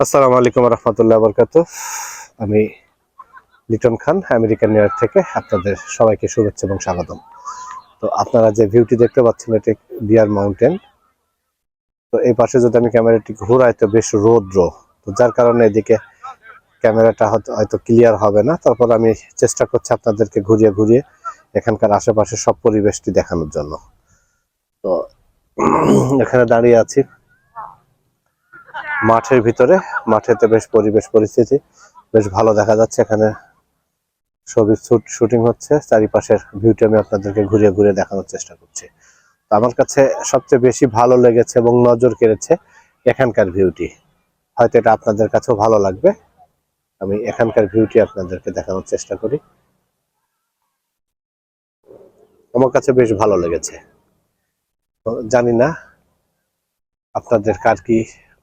আসসালামু আলাইকুম রহমতুল্লাহ বরকাতুহ। আমি লিটন খান আমেরিকান নিউ ইয়র্ক থেকে আপনাদের সবাইকে শুভেচ্ছা এবং স্বাগতম। তো আপনারা যে ভিউটি দেখতে পাচ্ছেন এটি বিয়ার মাউন্টেন। তো এই পাশে যদি আমি ক্যামেরাটি ঘুরাই তো বেশ রৌদ্র, তো যার কারণে এদিকে ক্যামেরাটা হয়তো ক্লিয়ার হবে না। তারপর আমি চেষ্টা করছি আপনাদেরকে ঘুরিয়ে ঘুরিয়ে এখানকার আশেপাশে সব পরিবেশটি দেখানোর জন্য। তো এখানে দাঁড়িয়ে আছি মাঠের ভিতরে। মাঠেতে বেশ পরিবেশ পরিস্থিতি বেশ ভালো দেখা যাচ্ছে। এখানে ছবির শুটিং হচ্ছে, চারিপাশের ভিউটি আমি আপনাদেরকে ঘুরিয়ে ঘুরিয়ে দেখানোর চেষ্টা করছি। তো আমার কাছে সবচেয়ে বেশি ভালো লেগেছে এবং নজর কেড়েছে এখানকার ভিউটি। হয়তো এটা আপনাদের কাছেও ভালো লাগবে। আমি এখানকার ভিউটি আপনাদেরকে দেখানোর চেষ্টা করি। আমার কাছে বেশ ভালো লেগেছে। তো জানি না আপনাদের কার কি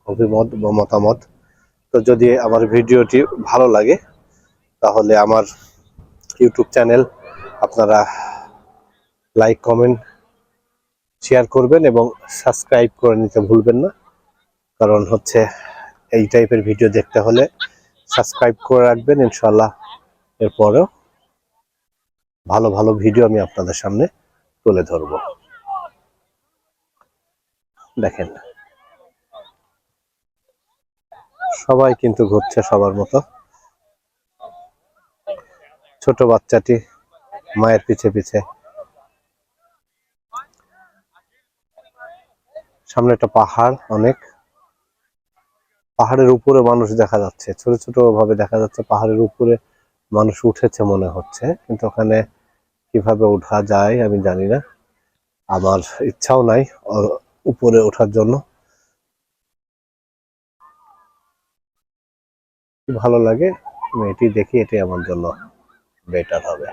অভিমত বা মতামত। তো যদি আমার ভিডিওটি ভালো লাগে তাহলে আমার ইউটিউব চ্যানেল আপনারা লাইক, কমেন্ট, শেয়ার করবেন এবং সাবস্ক্রাইব করে নিতে ভুলবেন না। কারণ হচ্ছে এই টাইপের ভিডিও দেখতে হলে সাবস্ক্রাইব করে রাখবেন। ইনশাল্লাহ এরপরেও ভালো ভালো ভিডিও আমি আপনাদের সামনে তুলে ধরব। দেখেন সবাই কিন্তু ঘুরছে সবার মতো। ছোট বাচ্চাটি মায়ের পিছে পিছে। সামনে একটা পাহাড়, অনেক পাহাড়ের উপরে মানুষ দেখা যাচ্ছে, ছোট ছোট ভাবে দেখা যাচ্ছে। পাহাড়ের উপরে মানুষ উঠেছে মনে হচ্ছে, কিন্তু ওখানে কিভাবে ওঠা যায় আমি জানি না। আমার ইচ্ছাও নাই উপরে ওঠার জন্য। ভালো লাগে, আমি এটি দেখি, এটি আমার জন্য বেটার হবে।